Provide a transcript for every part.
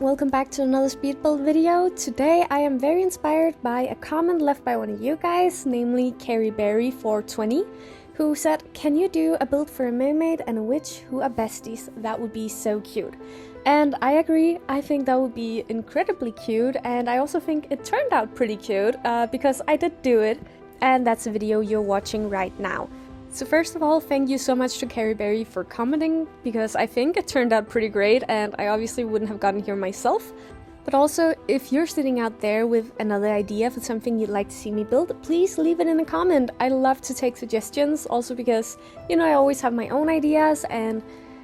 welcome back to another speed build video. Today I am very inspired by a comment left by one of you guys, namely CarrieBerry420, who said, "Can you do a build for a mermaid and a witch who are besties? That would be so cute." And I agree, I think that would be incredibly cute, and I also think it turned out pretty cute because I did do it, and that's the video you're watching right now. So first of all, thank you so much to CarrieBerry for commenting, because I think it turned out pretty great and I obviously wouldn't have gotten here myself. But also, if you're sitting out there with another idea for something you'd like to see me build, please leave it in a comment. I love to take suggestions, also because, you know, I always have my own ideas and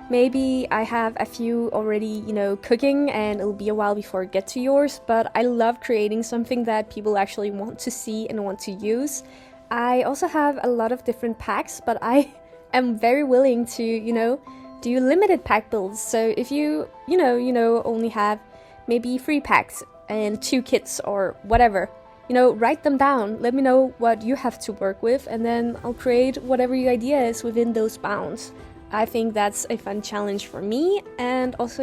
maybe I have a few already, cooking and it'll be a while before I get to yours, but I love creating something that people actually want to see and want to use. I also have a lot of different packs, but I am very willing to, do limited pack builds. So if you only have maybe 3 packs and 2 kits or whatever, write them down. Let me know what you have to work with, and then I'll create whatever your idea is within those bounds. I think that's a fun challenge for me, and also,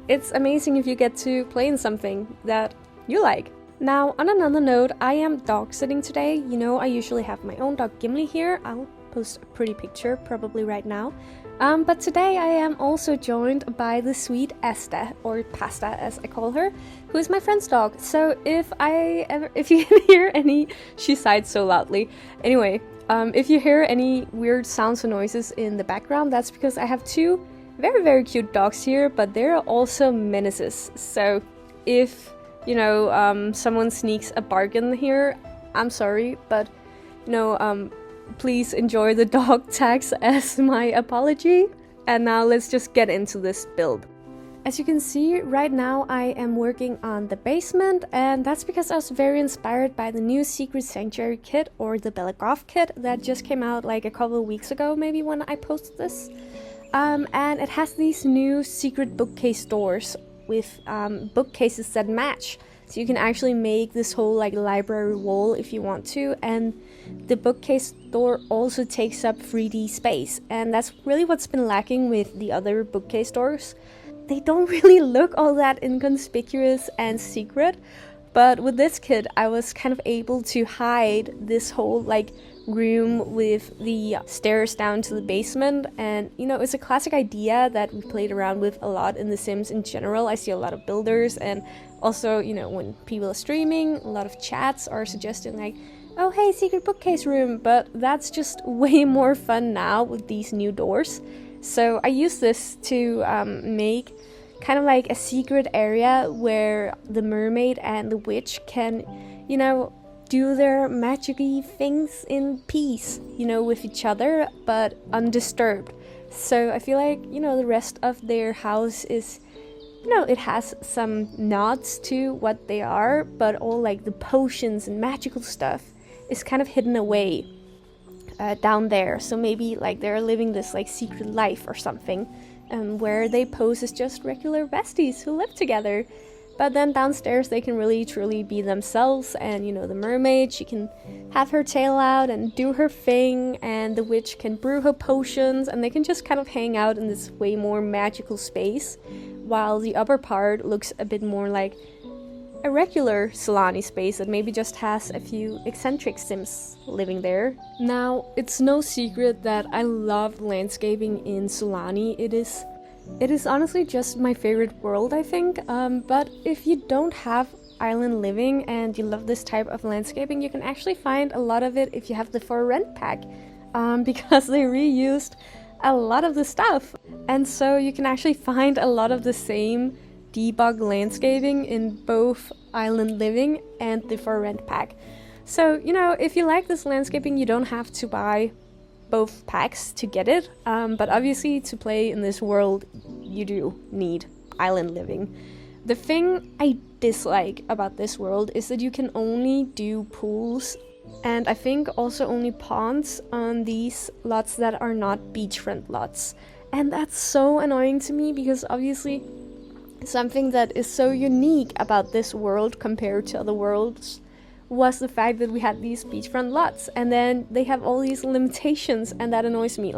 it's amazing if you get to play in something that you like. Now, on another note, I am dog sitting today. I usually have my own dog Gimli here. I'll post a pretty picture probably right now. But today I am also joined by the sweet Asta, or Pasta as I call her, who is my friend's dog. So if you can hear any, she sighed so loudly. Anyway, if you hear any weird sounds or noises in the background, that's because I have 2 very, very cute dogs here, but they're also menaces. So if someone sneaks a bargain here, I'm sorry, but please enjoy the dog tags as my apology. And now let's just get into this build. As you can see, right now I am working on the basement, and that's because I was very inspired by the new Secret Sanctuary kit, or the Belagoth kit, that just came out like a couple of weeks ago, maybe, when I posted this. And it has these new secret bookcase doors with bookcases that match, so you can actually make this whole library wall if you want to, and the bookcase door also takes up 3D space, and that's really what's been lacking with the other bookcase doors. They don't really look all that inconspicuous and secret, but with this kit I was kind of able to hide this whole room with the stairs down to the basement. And it's a classic idea that we played around with a lot in The Sims in general. I see a lot of builders, and also when people are streaming, a lot of chats are suggesting oh hey, secret bookcase room, but that's just way more fun now with these new doors. So I use this to make kind of a secret area where the mermaid and the witch can do their magic-y things in peace, with each other, but undisturbed. So I feel like, the rest of their house is, it has some nods to what they are, but all the potions and magical stuff is kind of hidden away down there. So maybe they're living this secret life or something, where they pose as just regular besties who live together. But then downstairs they can really truly be themselves, and the mermaid, she can have her tail out and do her thing, and the witch can brew her potions, and they can just kind of hang out in this way more magical space, while the upper part looks a bit more like a regular Solani space that maybe just has a few eccentric Sims living there. Now, it's no secret that I love landscaping in Solani. It is honestly just my favorite world, I think, but if you don't have island living and you love this type of landscaping, you can actually find a lot of it if you have the For Rent pack, because they reused a lot of the stuff, and so you can actually find a lot of the same debug landscaping in both island living and the For Rent pack. So, if you like this landscaping, you don't have to buy both packs to get it, but obviously to play in this world you do need island living. The thing I dislike about this world is that you can only do pools, and I think also only ponds, on these lots that are not beachfront lots, and that's so annoying to me, because obviously something that is so unique about this world compared to other worlds was the fact that we had these beachfront lots, and then they have all these limitations, and that annoys me.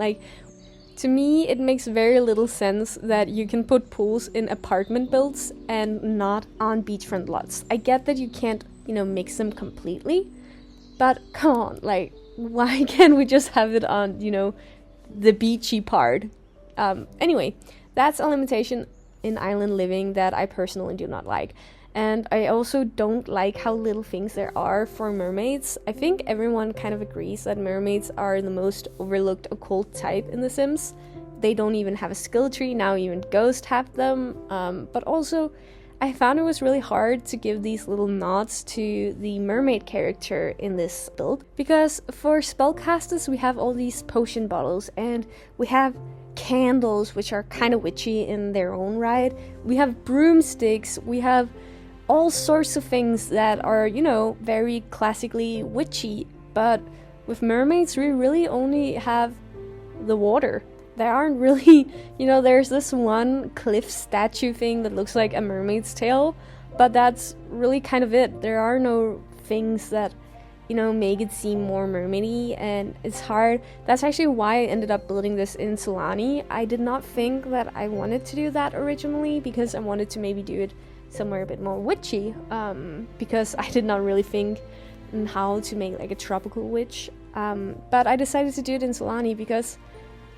To me, it makes very little sense that you can put pools in apartment builds and not on beachfront lots. I get that you can't, mix them completely, but come on, like, why can't we just have it on, the beachy part? Anyway, that's a limitation in island living that I personally do not like. And I also don't like how little things there are for mermaids. I think everyone kind of agrees that mermaids are the most overlooked occult type in The Sims. They don't even have a skill tree, now even ghosts have them. But also, I found it was really hard to give these little nods to the mermaid character in this build. Because for spellcasters, we have all these potion bottles, and we have candles, which are kind of witchy in their own right. We have broomsticks, we have all sorts of things that are, very classically witchy. But with mermaids, we really only have the water. There aren't really, there's this one cliff statue thing that looks like a mermaid's tail, but that's really kind of it. There are no things that, make it seem more mermaidy, and it's hard. That's actually why I ended up building this in Solani. I did not think that I wanted to do that originally, because I wanted to maybe do it somewhere a bit more witchy, because I did not really think in how to make like a tropical witch. But I decided to do it in Solani because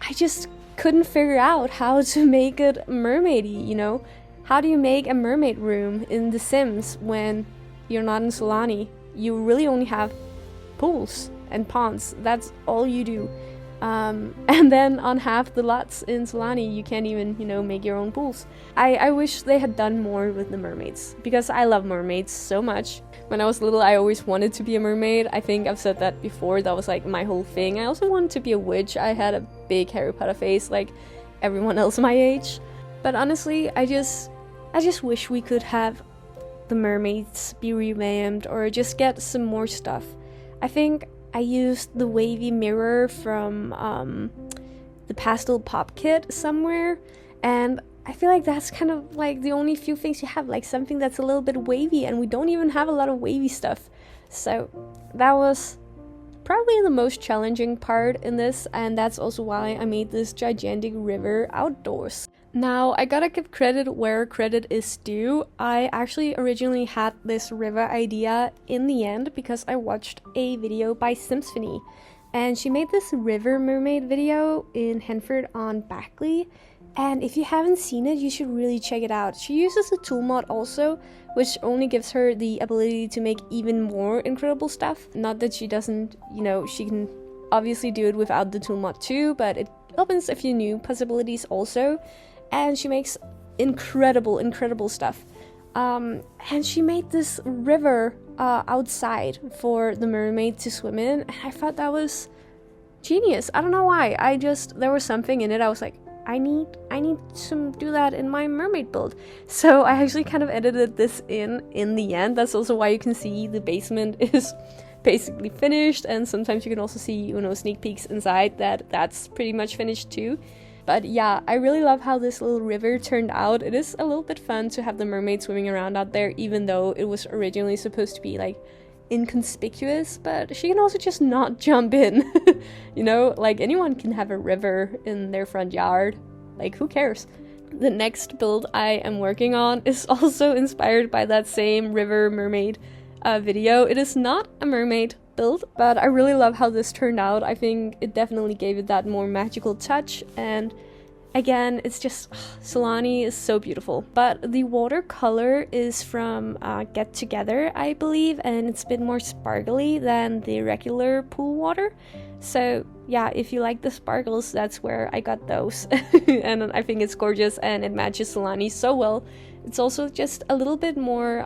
I just couldn't figure out how to make it mermaidy, How do you make a mermaid room in The Sims when you're not in Solani? You really only have pools and ponds. That's all you do. And then on half the lots in Solani, you can't even, make your own pools. I wish they had done more with the mermaids, because I love mermaids so much. When I was little, I always wanted to be a mermaid. I think I've said that before. That was like my whole thing. I also wanted to be a witch. I had a big Harry Potter face like everyone else my age. But honestly, I just wish we could have the mermaids be revamped or just get some more stuff. I think I used the wavy mirror from the pastel pop kit somewhere, and I feel like that's kind of like the only few things you have, like something that's a little bit wavy, and we don't even have a lot of wavy stuff. So that was probably the most challenging part in this, and that's also why I made this gigantic river outdoors. Now, I gotta give credit where credit is due. I actually originally had this river idea in the end because I watched a video by Simsphony, and she made this river mermaid video in Henford on Backley, and if you haven't seen it, you should really check it out. She uses a tool mod also, which only gives her the ability to make even more incredible stuff. Not that she doesn't, she can obviously do it without the tool mod too, but it opens a few new possibilities also. And she makes incredible stuff. And she made this river outside for the mermaid to swim in, and I thought that was genius. I don't know why. There was something in it. I was like, I need to do that in my mermaid build. So I actually kind of edited this in the end. That's also why you can see the basement is basically finished, and sometimes you can also see, sneak peeks inside that's pretty much finished too. But yeah, I really love how this little river turned out. It is a little bit fun to have the mermaid swimming around out there, even though it was originally supposed to be like inconspicuous, but she can also just not jump in. Like anyone can have a river in their front yard. Like, who cares? The next build I am working on is also inspired by that same river mermaid video. It is not a mermaid build, but I really love how this turned out. I think it definitely gave it that more magical touch, and again, it's just Solani is so beautiful. But the watercolor is from Get Together, I believe, and it's a bit more sparkly than the regular pool water. So yeah, if you like the sparkles, that's where I got those. And I think it's gorgeous and it matches Solani so well. It's also just a little bit more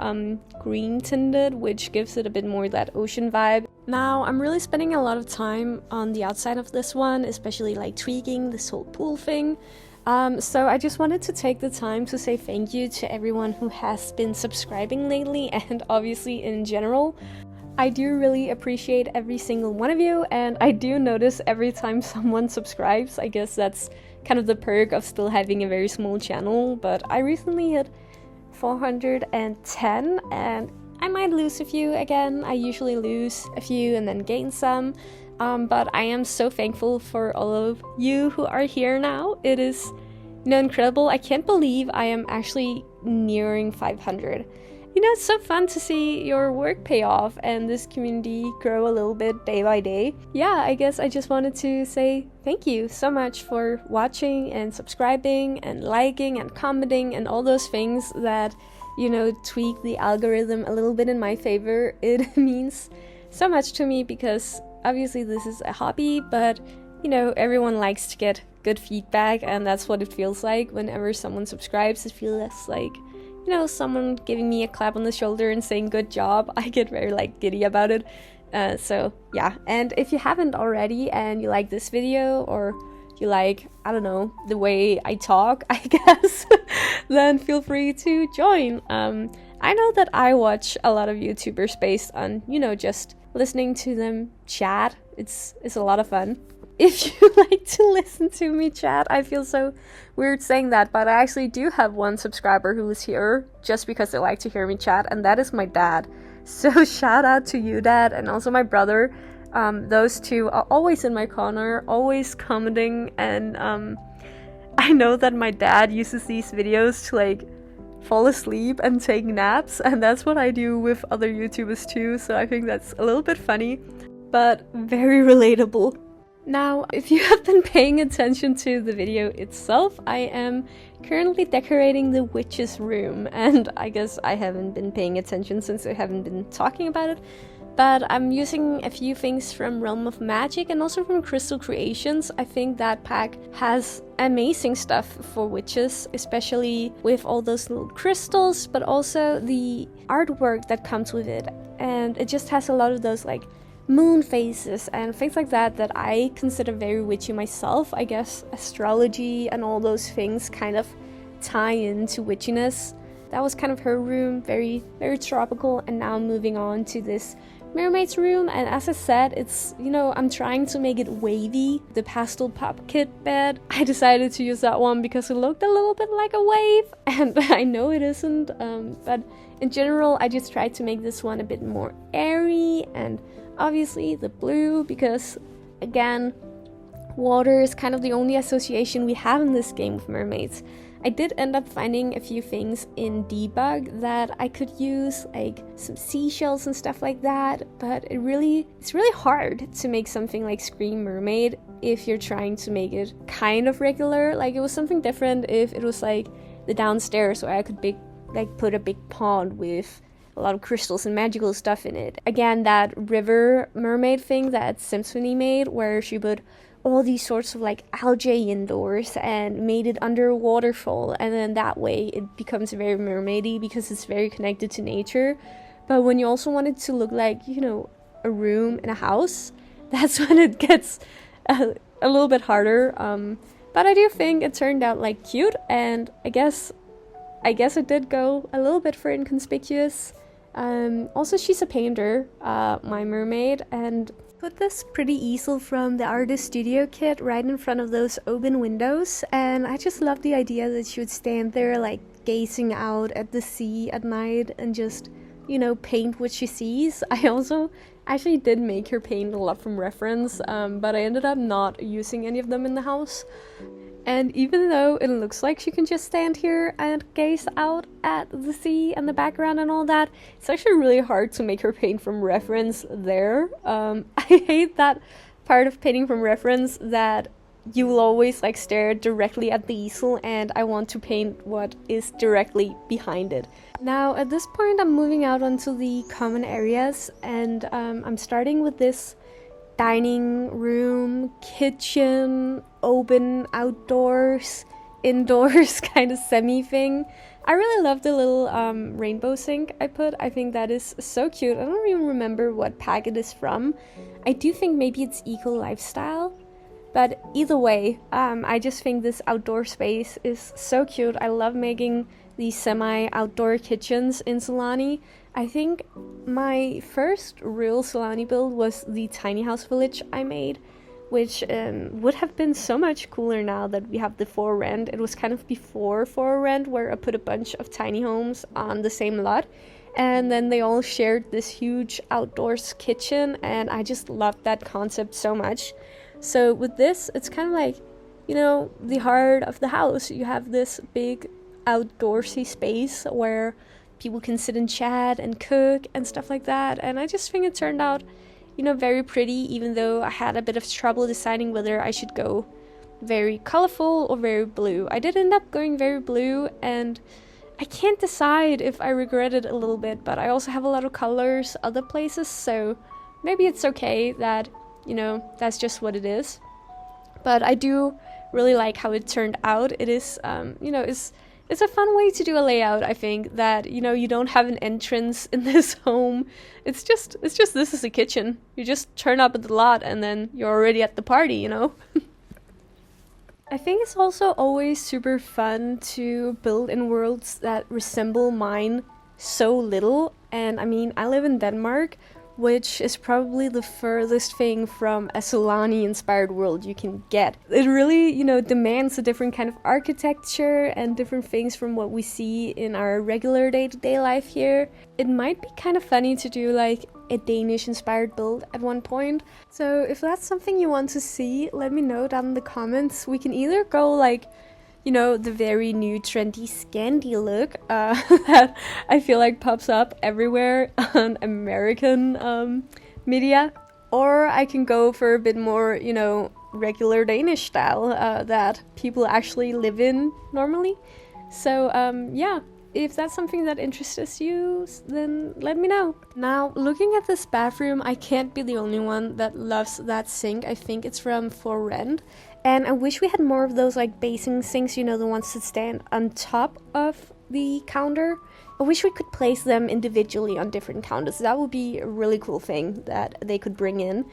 green tinted, which gives it a bit more that ocean vibe. Now, I'm really spending a lot of time on the outside of this one, especially like tweaking this whole pool thing. So I just wanted to take the time to say thank you to everyone who has been subscribing lately, and obviously in general. I do really appreciate every single one of you, and I do notice every time someone subscribes. I guess that's kind of the perk of still having a very small channel, but I recently hit 410, and I might lose a few again. I usually lose a few and then gain some. but I am so thankful for all of you who are here now. It is, incredible. I can't believe I am actually nearing 500. It's so fun to see your work pay off and this community grow a little bit day by day. Yeah, I guess I just wanted to say thank you so much for watching and subscribing and liking and commenting and all those things that, tweak the algorithm a little bit in my favor. It means so much to me because obviously this is a hobby, but, everyone likes to get good feedback, and that's what it feels like whenever someone subscribes. It feels like someone giving me a clap on the shoulder and saying good job. I get very giddy about it. So yeah, and if you haven't already and you like this video, or you like, I don't know, the way I talk, I guess, then feel free to join. I know that I watch a lot of YouTubers based on, just listening to them chat. It's a lot of fun. If you like to listen to me chat, I feel so weird saying that, but I actually do have one subscriber who is here just because they like to hear me chat, and that is my dad. So shout out to you, Dad, and also my brother. Those two are always in my corner, always commenting, and I know that my dad uses these videos to fall asleep and take naps, and that's what I do with other YouTubers too, so I think that's a little bit funny, but very relatable. Now, if you have been paying attention to the video itself, I am currently decorating the witch's room, and I guess I haven't been paying attention since I haven't been talking about it, but I'm using a few things from Realm of Magic and also from Crystal Creations. I think that pack has amazing stuff for witches, especially with all those little crystals, but also the artwork that comes with it, and it just has a lot of those moon phases and things like that I consider very witchy myself. I guess astrology and all those things kind of tie into witchiness. That was kind of her room, very, very tropical, and now moving on to this mermaid's room, and as I said, it's, I'm trying to make it wavy. The pastel pop kit bed, I decided to use that one because it looked a little bit like a wave, and I know it isn't, but in general I just tried to make this one a bit more airy, and obviously the blue, because again, water is kind of the only association we have in this game with mermaids. I did end up finding a few things in debug that I could use, like some seashells and stuff like that, but it's really hard to make something like Scream Mermaid if you're trying to make it kind of regular. It was something different if it was the downstairs where I could put a big pond with a lot of crystals and magical stuff in it. Again, that river mermaid thing that Symphony made, where she put all these sorts of algae indoors and made it under a waterfall, and then that way it becomes very mermaidy because it's very connected to nature. But when you also want it to look like, a room in a house, that's when it gets a little bit harder. But I do think it turned out cute, and I guess it did go a little bit for inconspicuous. Also, she's a painter, my mermaid, and put this pretty easel from the artist studio kit right in front of those open windows, and I just love the idea that she would stand there gazing out at the sea at night and just, paint what she sees. I also actually did make her paint a lot from reference, but I ended up not using any of them in the house. And even though it looks like she can just stand here and gaze out at the sea and the background and all that, it's actually really hard to make her paint from reference there. I hate that part of painting from reference, that you will always stare directly at the easel, and I want to paint what is directly behind it. Now at this point I'm moving out onto the common areas, and I'm starting with this dining room, kitchen, open outdoors, indoors kind of semi thing. I really love the little rainbow sink I put. I think that is so cute. I don't even remember what pack it is from. I do think maybe it's Eco Lifestyle, but either way, I just think this outdoor space is so cute. I love making these semi-outdoor kitchens in Solani. I think my first real Solani build was the tiny house village I made, which would have been so much cooler now that we have the for rent. It was kind of before for rent, where I put a bunch of tiny homes on the same lot, and then they all shared this huge outdoors kitchen, and I just loved that concept so much. So with this, it's kind of like, you know, the heart of the house. You have this big outdoorsy space where people can sit and chat and cook and stuff like that, and I just think it turned out, you know, very pretty, even though I had a bit of trouble deciding whether I should go very colorful or very blue. I did end up going very blue, and I can't decide if I regret it a little bit, but I also have a lot of colors other places, so maybe it's okay that, you know, that's just what it is. But I do really like how it turned out. It is, you know, it's a fun way to do a layout, I think, that, you know, you don't have an entrance in this home. It's just this is a kitchen. You just turn up at the lot and then you're already at the party, you know? I think it's also always super fun to build in worlds that resemble mine so little. And I mean, I live in Denmark, which is probably the furthest thing from a Solani-inspired world you can get. It really, you know, demands a different kind of architecture and different things from what we see in our regular day-to-day life here. It might be kind of funny to do like a Danish-inspired build at one point. So if that's something you want to see, let me know down in the comments. We can either go like, you know, the very new trendy Scandi look that I feel like pops up everywhere on American media, or I can go for a bit more, you know, regular Danish style that people actually live in normally. So yeah, if that's something that interests you, then let me know. Now, looking at this bathroom, I can't be the only one that loves that sink. I think it's from For Rent. And I wish we had more of those like basin sinks, you know, the ones that stand on top of the counter. I wish we could place them individually on different counters. That would be a really cool thing that they could bring in.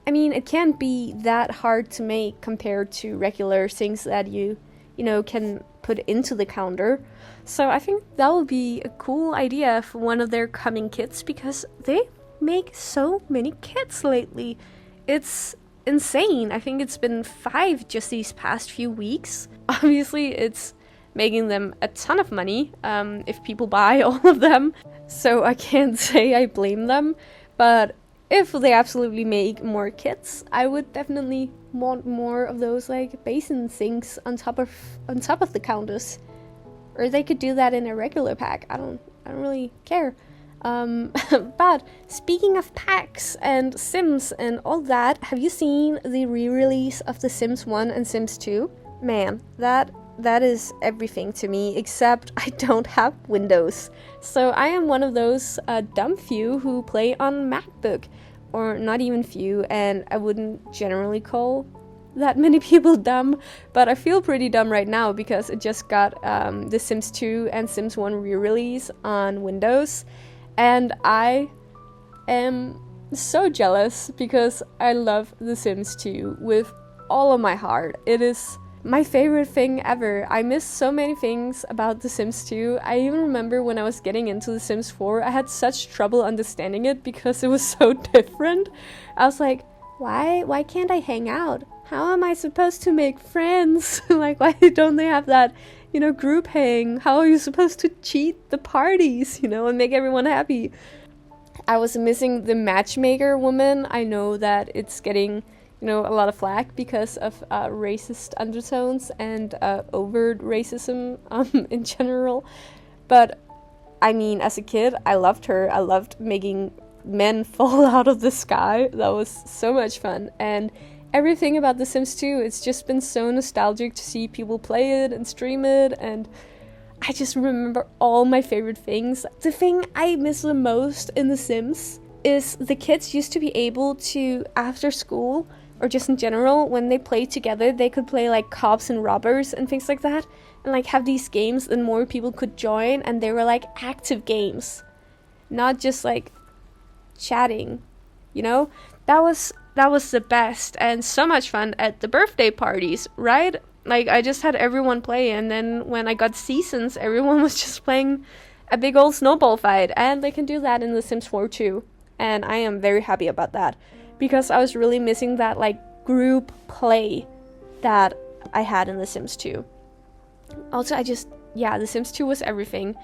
I mean, it can't be that hard to make compared to regular sinks that you know, can put into the counter. So I think that would be a cool idea for one of their coming kits, because they make so many kits lately. It's insane. I think it's been 5 just these past few weeks. Obviously, it's making them a ton of money if people buy all of them. So I can't say I blame them. But if they absolutely make more kits, I would definitely want more of those like basin sinks on top of the counters. Or they could do that in a regular pack. I don't really care. But speaking of packs and Sims and all that, have you seen the re-release of The Sims 1 and Sims 2? Man, that is everything to me, except I don't have Windows. So I am one of those dumb few who play on MacBook, or not even few, and I wouldn't generally call that many people dumb, but I feel pretty dumb right now because it just got The Sims 2 and Sims 1 re-release on Windows. And I am so jealous because I love The Sims 2 with all of my heart. It is my favorite thing ever. I miss so many things about The Sims 2. I even remember when I was getting into The Sims 4, I had such trouble understanding it because it was so different. I was like, why can't I hang out? How am I supposed to make friends? Like, why don't they have that, you know, group hang? How are you supposed to cheat the parties, you know, and make everyone happy? I was missing the matchmaker woman. I know that it's getting, you know, a lot of flack because of racist undertones and overt racism in general. But, I mean, as a kid, I loved her. I loved making men fall out of the sky. That was so much fun. And everything about The Sims 2, it's just been so nostalgic to see people play it and stream it, and I just remember all my favorite things. The thing I miss the most in The Sims is the kids used to be able to, after school, or just in general, when they played together, they could play like cops and robbers and things like that, and like have these games and more people could join, and they were like active games, not just like chatting, you know? That was the best, and so much fun at the birthday parties, right? Like, I just had everyone play, and then when I got seasons, everyone was just playing a big old snowball fight, and they can do that in The Sims 4 too, and I am very happy about that, because I was really missing that, like, group play that I had in The Sims 2. Also, The Sims 2 was everything.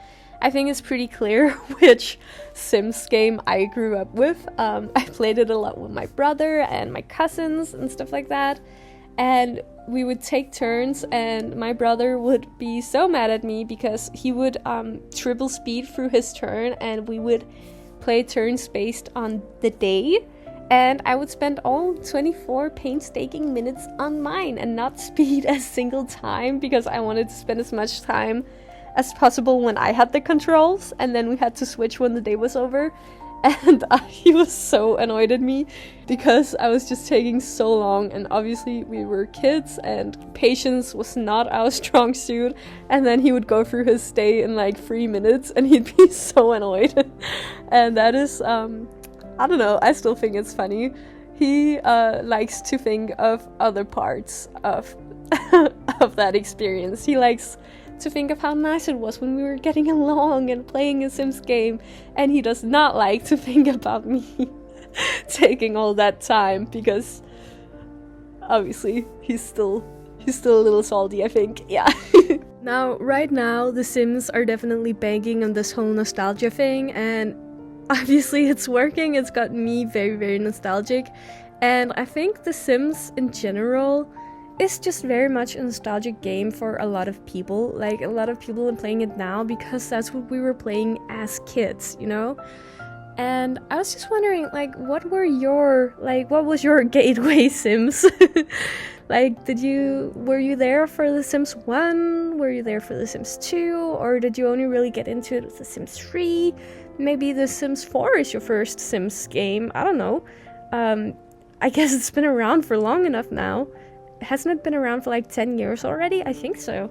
I think it's pretty clear which Sims game I grew up with. I played it a lot with my brother and my cousins and stuff like that. And we would take turns, and my brother would be so mad at me because he would triple speed through his turn, and we would play turns based on the day. And I would spend all 24 painstaking minutes on mine and not speed a single time because I wanted to spend as much time as possible when I had the controls, and then we had to switch when the day was over. And he was so annoyed at me because I was just taking so long, and obviously we were kids and patience was not our strong suit. And then he would go through his day in like 3 minutes and he'd be so annoyed. And that is I don't know, I still think it's funny. He likes to think of other parts of of that experience. He likes to think of how nice it was when we were getting along and playing a Sims game, and he does not like to think about me taking all that time because obviously he's still a little salty, I think. Yeah. Now, right now, The Sims are definitely banking on this whole nostalgia thing, and obviously it's working. It's got me very, very nostalgic, and I think The Sims in general is just very much a nostalgic game for a lot of people. Like, a lot of people are playing it now because that's what we were playing as kids, you know? And I was just wondering, like, what was your gateway Sims? Like, were you there for The Sims 1? Were you there for The Sims 2? Or did you only really get into it with The Sims 3? Maybe The Sims 4 is your first Sims game. I don't know. I guess it's been around for long enough now. Hasn't it been around for like 10 years already? I think so.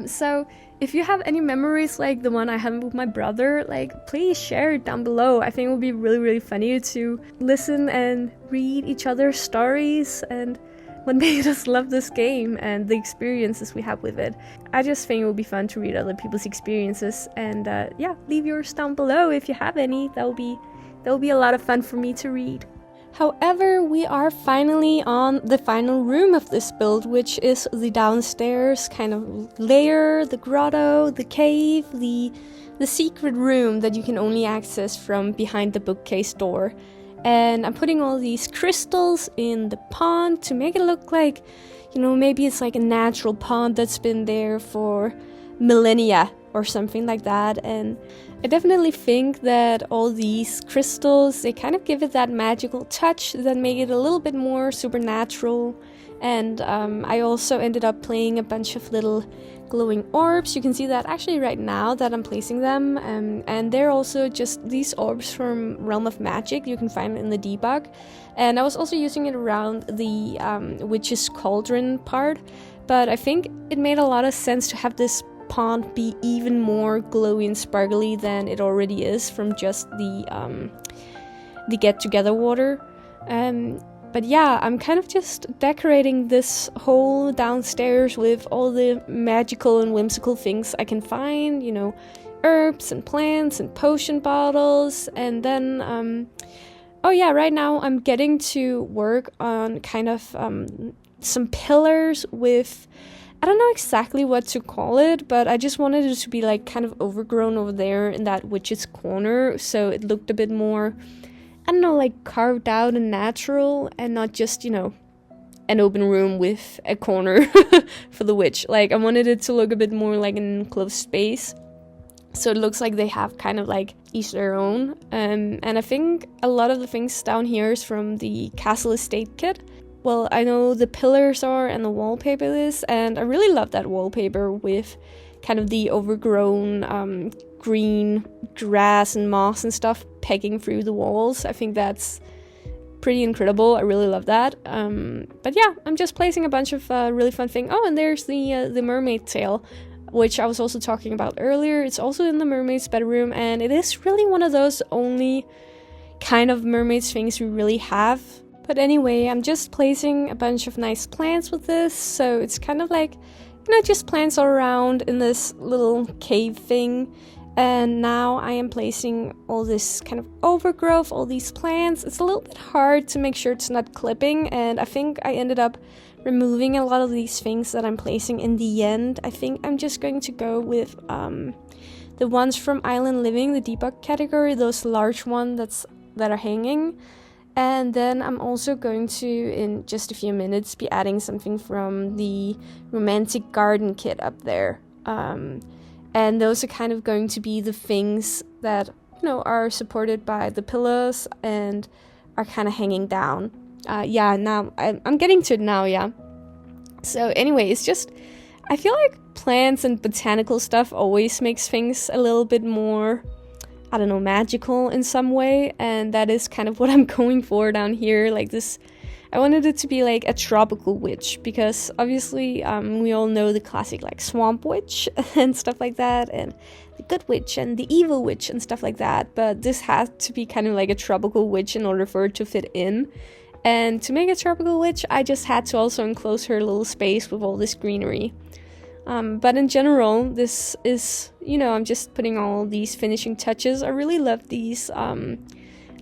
So if you have any memories like the one I had with my brother, like, please share it down below. I think it would be really, really funny to listen and read each other's stories and what made us love this game and the experiences we have with it. I just think it would be fun to read other people's experiences, and yeah, leave yours down below if you have any. That will be a lot of fun for me to read. However, we are finally on the final room of this build, which is the downstairs kind of layer, the grotto, the cave, the secret room that you can only access from behind the bookcase door. And I'm putting all these crystals in the pond to make it look like, you know, maybe it's like a natural pond that's been there for millennia or something like that. And I definitely think that all these crystals, they kind of give it that magical touch that make it a little bit more supernatural. And I also ended up playing a bunch of little glowing orbs. You can see that actually right now that I'm placing them, and they're also just these orbs from Realm of Magic. You can find it in the debug, and I was also using it around the Witch's Cauldron part, but I think it made a lot of sense to have this pond be even more glowy and sparkly than it already is from just the get-together water. But yeah, I'm kind of just decorating this whole downstairs with all the magical and whimsical things I can find, you know, herbs and plants and potion bottles. And then, oh yeah, right now I'm getting to work on kind of some pillars with, I don't know exactly what to call it, but I just wanted it to be like kind of overgrown over there in that witch's corner, so it looked a bit more, I don't know, like carved out and natural, and not just, you know, an open room with a corner for the witch. Like, I wanted it to look a bit more like an enclosed space, so it looks like they have kind of like each their own. And I think a lot of the things down here is from the Castle Estate kit. Well, I know the pillars are and the wallpaper is, and I really love that wallpaper with kind of the overgrown green grass and moss and stuff pegging through the walls. I think that's pretty incredible. I really love that. But yeah, I'm just placing a bunch of really fun things. Oh, and there's the mermaid tail, which I was also talking about earlier. It's also in the mermaid's bedroom, and it is really one of those only kind of mermaids things we really have. But anyway, I'm just placing a bunch of nice plants with this, so it's kind of like, you know, just plants all around in this little cave thing. And now I am placing all this kind of overgrowth, all these plants. It's a little bit hard to make sure it's not clipping, and I think I ended up removing a lot of these things that I'm placing in the end. I think I'm just going to go with the the ones from Island Living, the debug category, those large ones that are hanging. And then I'm also going to, in just a few minutes, be adding something from the Romantic Garden kit up there. And those are kind of going to be the things that, you know, are supported by the pillars and are kind of hanging down. Now I'm getting to it now, yeah. So anyway, it's just, I feel like plants and botanical stuff always makes things a little bit more, I don't know, magical in some way, and that is kind of what I'm going for down here. Like this, I wanted it to be like a tropical witch, because obviously we all know the classic like swamp witch and stuff like that, and the good witch and the evil witch and stuff like that, but this had to be kind of like a tropical witch in order for it to fit in. And to make a tropical witch, I just had to also enclose her little space with all this greenery. But in general, this is, you know, I'm just putting all these finishing touches. I really love these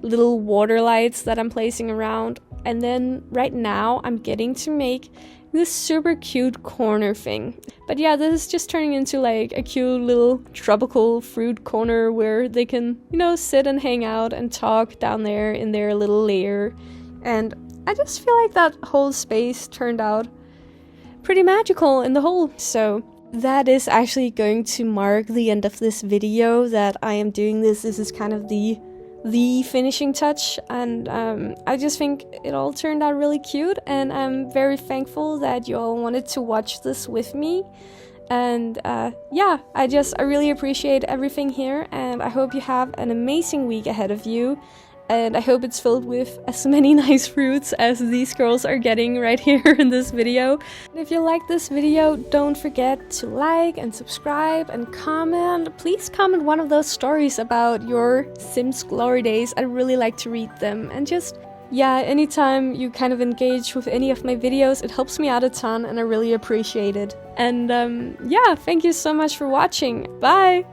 little water lights that I'm placing around. And then right now I'm getting to make this super cute corner thing. But yeah, this is just turning into like a cute little tropical fruit corner where they can, you know, sit and hang out and talk down there in their little lair. And I just feel like that whole space turned out pretty magical in the whole. So that is actually going to mark the end of this video, that I am doing this. This is kind of the finishing touch, and I just think it all turned out really cute, and I'm very thankful that you all wanted to watch this with me. And yeah, I really appreciate everything here, and I hope you have an amazing week ahead of you. And I hope it's filled with as many nice fruits as these girls are getting right here in this video. And if you like this video, don't forget to like and subscribe and comment. Please comment one of those stories about your Sims glory days. I'd really like to read them. And just, yeah, anytime you kind of engage with any of my videos, it helps me out a ton and I really appreciate it. And yeah, thank you so much for watching. Bye!